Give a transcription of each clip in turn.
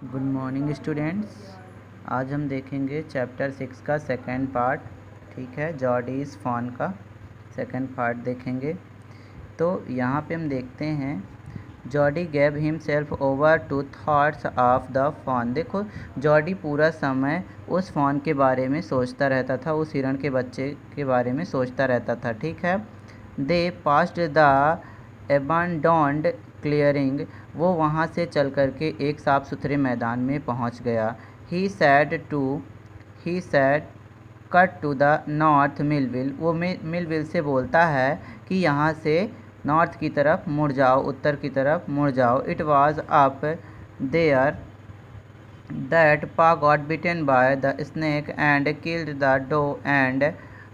Good morning students. आज हम देखेंगे चैप्टर 6 का सेकंड पार्ट। ठीक है, जॉडीज फॉन का सेकंड पार्ट देखेंगे। तो यहाँ पे हम देखते हैं Jody gave himself over to thoughts of the fawn. देखो, जॉडी पूरा समय उस फॉन के बारे में सोचता रहता था, उस हिरण के बच्चे के बारे में सोचता रहता था। ठीक है। दे पास्ड द एबंडोन्ड क्लियरिंग। वो वहाँ से चल कर के एक साफ़ सुथरे मैदान में पहुँच गया। He said cut to the north Millville. वो मिलविल से बोलता है कि यहाँ से नॉर्थ की तरफ मुड़ जाओ, उत्तर की तरफ मुड़ जाओ। It was up there that pa got bitten by the snake and killed the doe and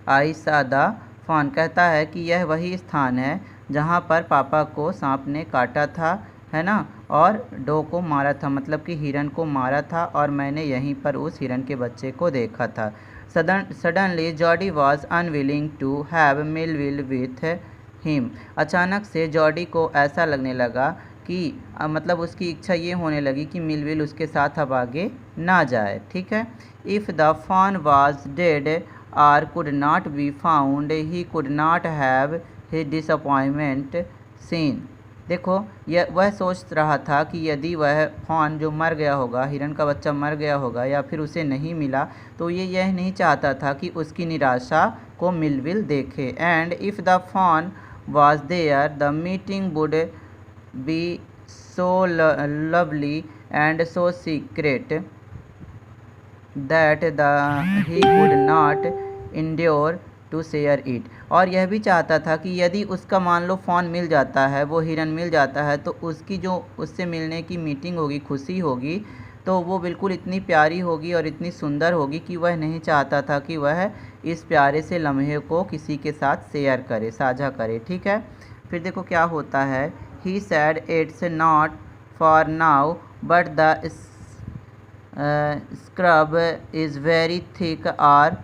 I saw the fawn. कहता है कि यह वही स्थान है जहाँ पर पापा को सांप ने काटा था, है ना, और डो को मारा था, मतलब कि हिरन को मारा था, और मैंने यहीं पर उस हिरन के बच्चे को देखा था। Suddenly Jody was unwilling to have Millwheel with him. अचानक से जॉडी को ऐसा लगने लगा कि मतलब उसकी इच्छा ये होने लगी कि मिलविल उसके साथ अब आगे ना जाए। ठीक है। If the fawn was dead or could not be found he could not have his disappointment seen. देखो, यह वह सोच रहा था कि यदि वह फॉन जो मर गया होगा, हिरन का बच्चा मर गया होगा या फिर उसे नहीं मिला, तो ये यह नहीं चाहता था कि उसकी निराशा को मिलविल देखे। And if the fawn was there the meeting would be so lovely and so secret that he could not endure to share it. और यह भी चाहता था कि यदि उसका मान लो फ़ॉन मिल जाता है, वो हिरन मिल जाता है, तो उसकी जो उससे मिलने की मीटिंग होगी, खुशी होगी, तो वो बिल्कुल इतनी प्यारी होगी और इतनी सुंदर होगी कि वह नहीं चाहता था कि वह इस प्यारे से लम्हे को किसी के साथ शेयर करे, साझा करे। ठीक है। फिर देखो क्या होता है। He said it's not far now but the scrub is very thick or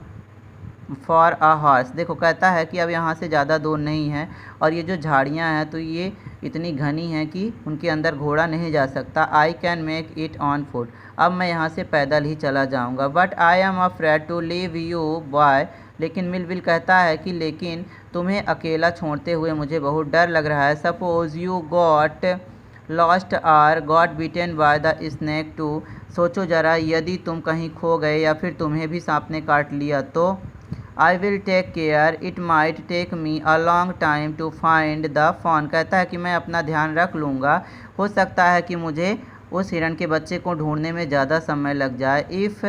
for a horse. देखो, कहता है कि अब यहाँ से ज़्यादा दूर नहीं है, और ये जो झाड़ियाँ हैं तो ये इतनी घनी हैं कि उनके अंदर घोड़ा नहीं जा सकता। I can make it on foot. अब मैं यहाँ से पैदल ही चला जाऊँगा। But I am afraid to leave you boy. लेकिन मिलविल कहता है कि लेकिन तुम्हें अकेला छोड़ते हुए मुझे बहुत डर लग रहा है। Suppose you got lost or got beaten by the snake too. सोचो ज़रा, यदि तुम कहीं खो गए या फिर तुम्हें भी सांप ने काट लिया तो। I will take care, it might take me a long time to find the fawn. कहता है कि मैं अपना ध्यान रख लूँगा, हो सकता है कि मुझे उस हिरन के बच्चे को ढूंढने में ज़्यादा समय लग जाए। इफ़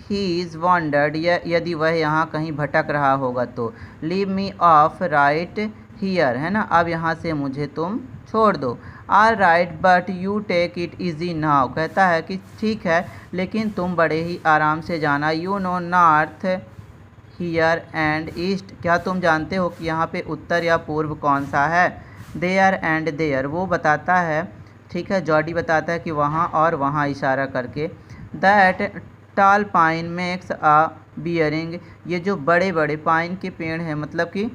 ही इज़ वॉन्डर्ड, यदि वह यहाँ कहीं भटक रहा होगा तो। Leave me off right here, है ना, अब यहाँ से मुझे तुम छोड़ दो। All right but you take it easy now. कहता है कि ठीक है, लेकिन तुम बड़े ही आराम से जाना। You know north here and east. क्या तुम जानते हो कि यहाँ पे उत्तर या पूर्व कौन सा है? देयर एंड देयर, वो बताता है। ठीक है, जॉडी बताता है कि वहाँ और वहाँ, इशारा करके। That toll pine makes a bearing. ये जो बड़े बड़े पाइन के पेड़ हैं, मतलब कि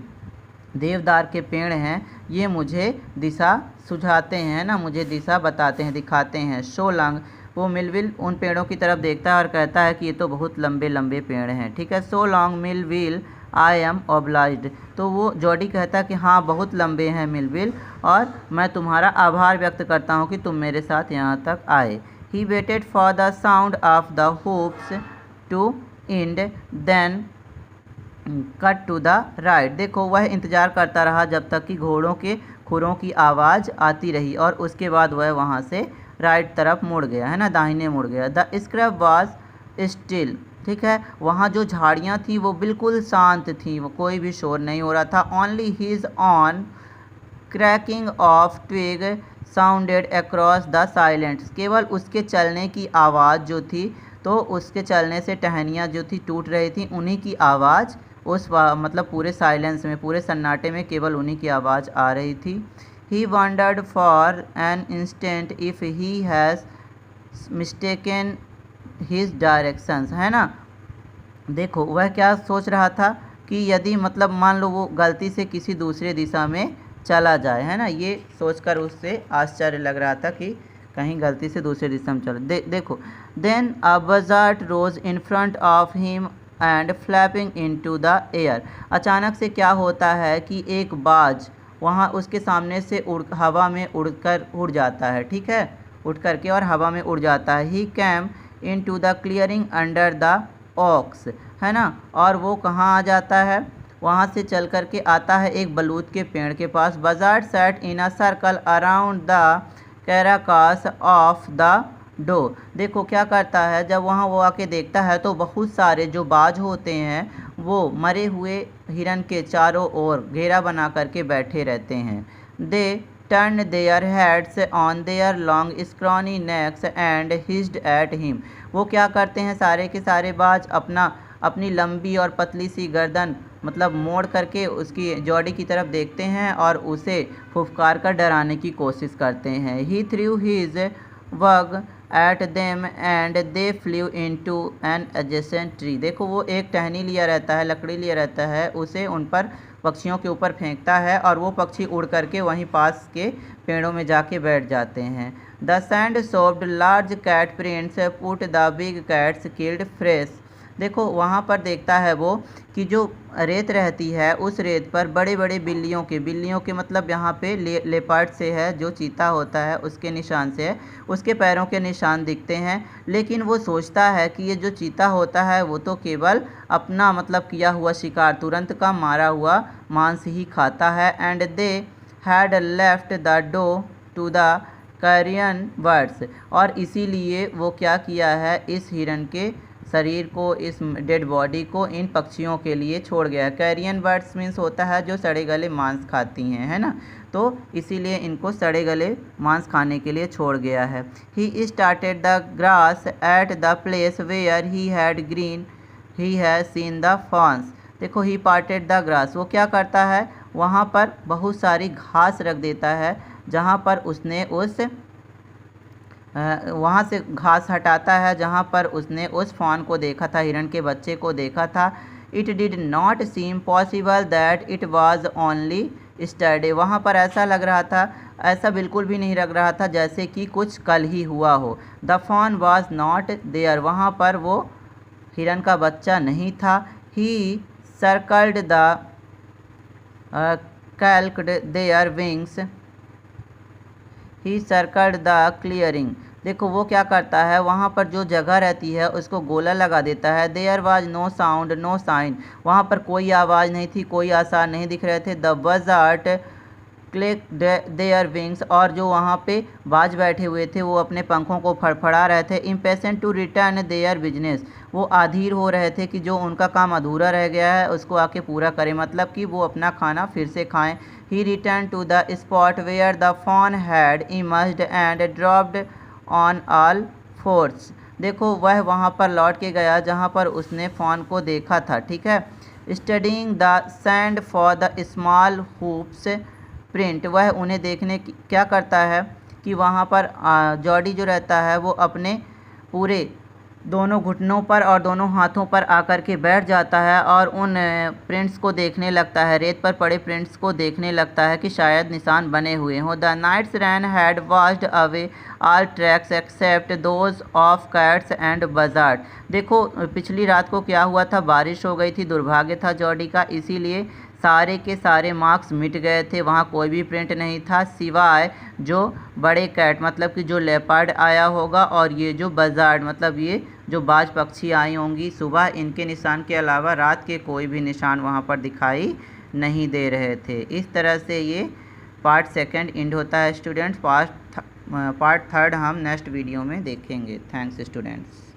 देवदार के पेड़ हैं, ये मुझे दिशा सुझाते हैं ना, मुझे दिशा बताते हैं, दिखाते हैं। सो लॉन्ग, वो मिलविल उन पेड़ों की तरफ देखता है और कहता है कि ये तो बहुत लंबे लंबे पेड़ हैं। ठीक है। So long Millville I am obliged. तो वो जॉडी कहता है कि हाँ, बहुत लंबे हैं मिलविल, और मैं तुम्हारा आभार व्यक्त करता हूँ कि तुम मेरे साथ यहाँ तक आए। He waited for the sound of the hoofs to end then cut to the right. देखो, वह इंतज़ार करता रहा जब तक कि घोड़ों के खुरों की आवाज़ आती रही, और उसके बाद वह वहाँ से राइट तरफ मुड़ गया, है ना, दाहिने मुड़ गया। The scrub was still. ठीक है, वहाँ जो झाड़ियाँ थी वो बिल्कुल शांत थी, वो कोई भी शोर नहीं हो रहा था। Only his own cracking of twig sounded across the silence. केवल उसके चलने की आवाज़ जो थी, तो उसके चलने से टहनियाँ जो थी टूट रही थी, उन्हीं की आवाज़ मतलब पूरे साइलेंस में, पूरे सन्नाटे में केवल उन्हीं की आवाज़ आ रही थी। He wondered for an instant if he has mistaken his directions, है ना। देखो, वह क्या सोच रहा था कि यदि मतलब मान लो वो गलती से किसी दूसरे दिशा में चला जाए, है ना, ये सोचकर उससे आश्चर्य लग रहा था कि कहीं गलती से दूसरे दिशा में चलो। देखो, then a buzzard rose in front of him and flapping into the air. अचानक से क्या होता है कि एक बाज वहाँ उसके सामने से हवा में उड़ जाता है, ठीक है, उड़ करके और हवा में उड़ जाता है। He came into the clearing under the oaks, है ना, और वो कहाँ आ जाता है, वहाँ से चल करके आता है एक बलूत के पेड़ के पास। Buzzard sat in a circle around the carcass of the doe. देखो क्या करता है, जब वहाँ वो आके देखता है तो बहुत सारे जो बाज होते हैं वो मरे हुए हिरन के चारों ओर घेरा बना करके बैठे रहते हैं। They turn their heads on their long scrawny necks and hissed at him. वो क्या करते हैं, सारे के सारे बाज अपनी लंबी और पतली सी गर्दन मतलब मोड़ करके उसकी जॉडी की तरफ देखते हैं और उसे फुफकार कर डराने की कोशिश करते हैं। He threw his wag at them and they flew into an adjacent tree. देखो वो एक टहनी लिया रहता है, लकड़ी लिया रहता है, उसे उन पर पक्षियों के ऊपर फेंकता है और वो पक्षी उड़ करके वहीं पास के पेड़ों में जाके बैठ जाते हैं। The sand showed large cat prints put the big cats killed fresh. देखो वहाँ पर देखता है वो कि जो रेत रहती है उस रेत पर बड़े बड़े बिल्लियों के मतलब यहाँ पे लेपर्ड से है, जो चीता होता है उसके निशान से है, उसके पैरों के निशान दिखते हैं। लेकिन वो सोचता है कि ये जो चीता होता है वो तो केवल अपना मतलब किया हुआ शिकार, तुरंत का मारा हुआ मांस ही खाता है। And they had left the doe to the carrion birds. और इसीलिए वो क्या किया है, इस हिरन के शरीर को, इस डेड बॉडी को इन पक्षियों के लिए छोड़ गया है। कैरियन बर्ड्स मीन्स होता है जो सड़े गले मांस खाती हैं, है ना, तो इसीलिए इनको सड़े गले मांस खाने के लिए छोड़ गया है। He started the grass at the place where he had seen the fawns. देखो ही पार्टेड द ग्रास, वो क्या करता है, वहाँ पर बहुत सारी घास रख देता है जहाँ पर उसने वहाँ से घास हटाता है जहाँ पर उसने उस फॉन को देखा था, हिरण के बच्चे को देखा था। It did not seem possible that it was only yesterday. वहाँ पर ऐसा लग रहा था, ऐसा बिल्कुल भी नहीं लग रहा था जैसे कि कुछ कल ही हुआ हो। The fawn was not there, वहाँ पर वो हिरण का बच्चा नहीं था। He circled the caulked their wings, he circled the clearing. देखो वो क्या करता है, वहाँ पर जो जगह रहती है उसको गोला लगा देता है। There was no sound no sign, वहाँ पर कोई आवाज़ नहीं थी, कोई आसार नहीं दिख रहे थे। द बजार्ड क्लिक देयर विंग्स, और जो वहाँ पे बाज बैठे हुए थे वो अपने पंखों को फड़फड़ा रहे थे। Impatient to return their business, वो आधीर हो रहे थे कि जो उनका काम अधूरा रह गया है उसको आके पूरा करें, मतलब कि वो अपना खाना फिर से खाएं। He return to the spot where the fawn had emerged and dropped on all fours. देखो वह वहाँ पर लौट के गया जहाँ पर उसने फॉन को देखा था, ठीक है। Studying the sand for the small hoops print, वह उन्हें देखने की क्या करता है कि वहाँ पर जॉडी जो रहता है वो अपने पूरे दोनों घुटनों पर और दोनों हाथों पर आकर के बैठ जाता है और उन प्रिंट्स को देखने लगता है, रेत पर पड़े प्रिंट्स को देखने लगता है कि शायद निशान बने हुए हों। The night's rain had washed away all tracks except those of cats and buzzard. देखो पिछली रात को क्या हुआ था, बारिश हो गई थी, दुर्भाग्य था जॉडी का, इसीलिए सारे के सारे मार्क्स मिट गए थे, वहाँ कोई भी प्रिंट नहीं था सिवाय जो बड़े कैट मतलब कि जो लेपर्ड आया होगा और ये जो बजार्ड मतलब ये जो बाज पक्षी आई होंगी सुबह, इनके निशान के अलावा रात के कोई भी निशान वहाँ पर दिखाई नहीं दे रहे थे। इस तरह से ये पार्ट सेकंड एंड होता है स्टूडेंट्स। पार्ट थर्ड हम नेक्स्ट वीडियो में देखेंगे। Thanks students.